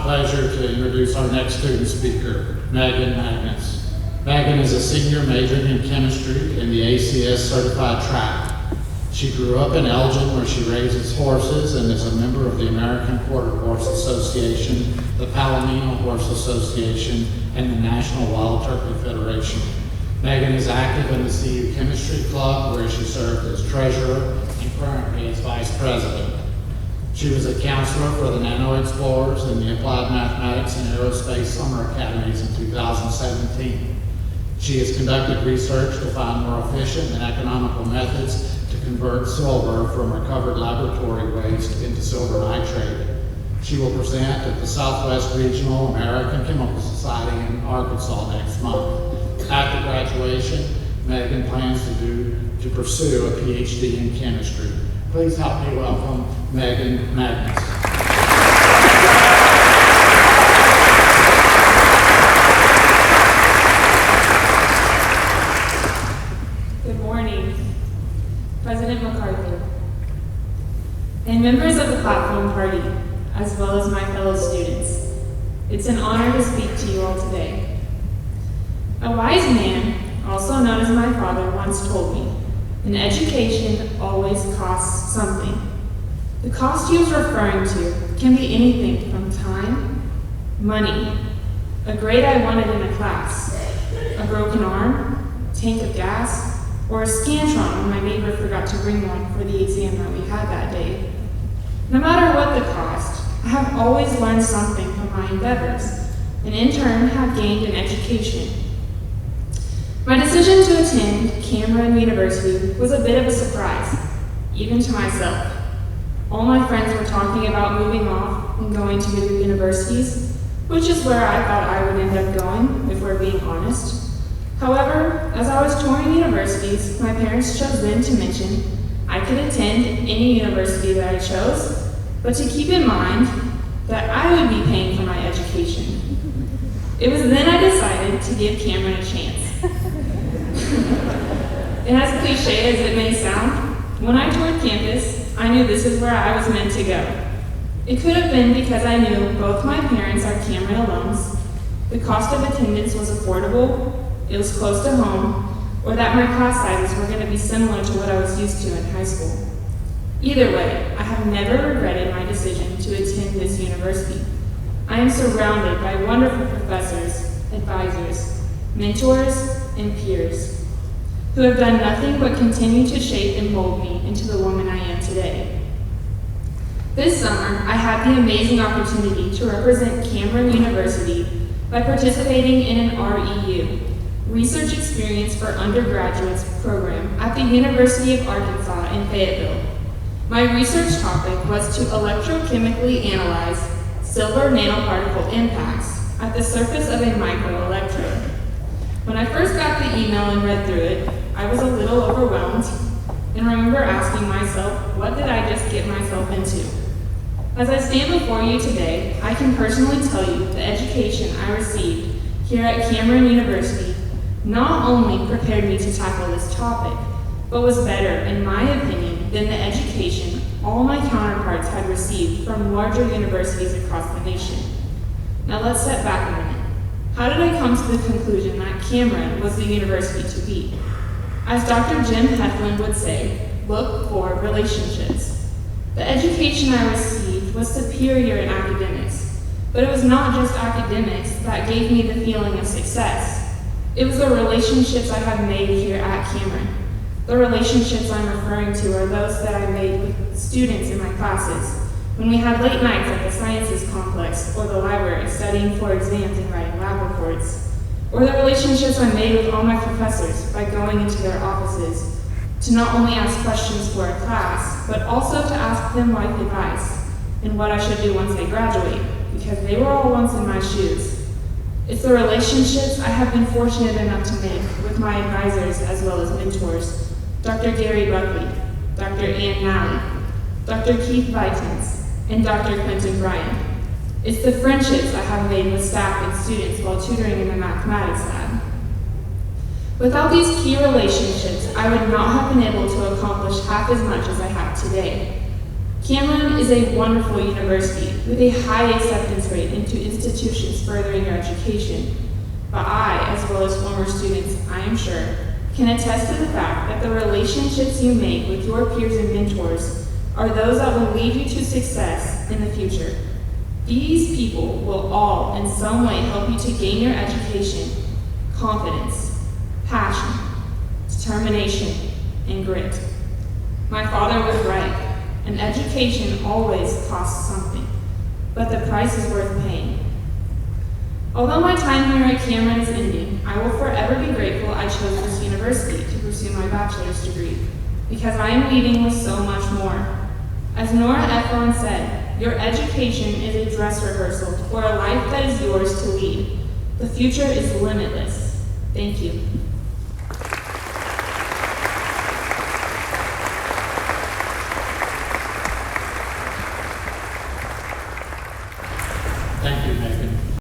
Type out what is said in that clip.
pleasure to introduce our next student speaker, Magness. Megan is a senior majoring in chemistry in the ACS certified track. She grew up in Elgin, where she raises horses and is a member of the American Quarter Horse Association, the Palomino Horse Association, and the National Wild Turkey Federation. Megan is active in the CU Chemistry Club, where she served as treasurer and currently as vice president. She was a counselor for the Nano Explorers and the Applied Mathematics and Aerospace Summer Academies in 2017. She has conducted research to find more efficient and economical methods to convert silver from recovered laboratory waste into silver nitrate. She will present at the Southwest Regional American Chemical Society in Arkansas next month. After graduation, Megan plans to pursue a PhD in chemistry. Please help me welcome Megan Magness. Good morning, President McCarthy, and members of the platform party, as well as my fellow students. It's an honor to speak to you all today. A wise man, also known as my father, once told me, an education always costs something. The cost he was referring to can be anything from time, money, a grade I wanted in a class, a broken arm, a tank of gas, or a Scantron when my neighbor forgot to bring one for the exam that we had that day. No matter what the cost, I have always learned something from my endeavors, and in turn have gained an education. My decision to attend Cameron University was a bit of a surprise, even to myself. All my friends were talking about moving off and going to bigger universities, which is where I thought I would end up going, if we're being honest. However, as I was touring universities, my parents chose then to mention I could attend any university that I chose, but to keep in mind that I would be paying for my education. It was then I decided to give Cameron a chance. And as cliche as it may sound, when I toured campus, I knew this is where I was meant to go. It could have been because I knew both my parents are Cameron alums, the cost of attendance was affordable, it was close to home, or that my class sizes were going to be similar to what I was used to in high school. Either way, I have never regretted my decision to attend this university. I am surrounded by wonderful professors, advisors, mentors, and peers who have done nothing but continue to shape and mold me into the woman I am today. This summer, I had the amazing opportunity to represent Cameron University by participating in an REU, Research Experience for Undergraduates program at the University of Arkansas in Fayetteville. My research topic was to electrochemically analyze silver nanoparticle impacts at the surface of a microelectrode. When I first got the email and read through it, I was a little overwhelmed and remember asking myself, what did I just get myself into? As I stand before you today, I can personally tell you the education I received here at Cameron University not only prepared me to tackle this topic, but was better, in my opinion, than the education all my counterparts had received from larger universities across the nation. Now let's step back a minute. How did I come to the conclusion that Cameron was the university to be? As Dr. Jim Heflin would say, look for relationships. The education I received was superior in academics, but it was not just academics that gave me the feeling of success. It was the relationships I have made here at Cameron. The relationships I'm referring to are those that I made with students in my classes, when we had late nights at the Sciences Complex or the library studying for exams and writing lab reports, or the relationships I made with all my professors by going into their offices to not only ask questions for a class, but also to ask them life advice and what I should do once they graduate, because they were all once in my shoes. It's the relationships I have been fortunate enough to make with my advisors as well as mentors, Dr. Gary Buckley, Dr. Ann Nally, Dr. Keith Vitens, and Dr. Quentin Bryan. It's the friendships I have made with staff and students while tutoring in the mathematics lab. Without these key relationships, I would not have been able to accomplish half as much as I have today. Cameron is a wonderful university with a high acceptance rate into institutions furthering your education. But I, as well as former students, I am sure, can attest to the fact that the relationships you make with your peers and mentors are those that will lead you to success in the future. These people will all in some way help you to gain your education, confidence, passion, determination, and grit. My father was right. An education always costs something, but the price is worth paying. Although my time here at Cameron is ending, I will forever be grateful I chose this university to pursue my bachelor's degree, because I am leaving with so much more. As Nora Ephron said, your education is a dress rehearsal for a life that is yours to lead. The future is limitless. Thank you. Thank you, Megan.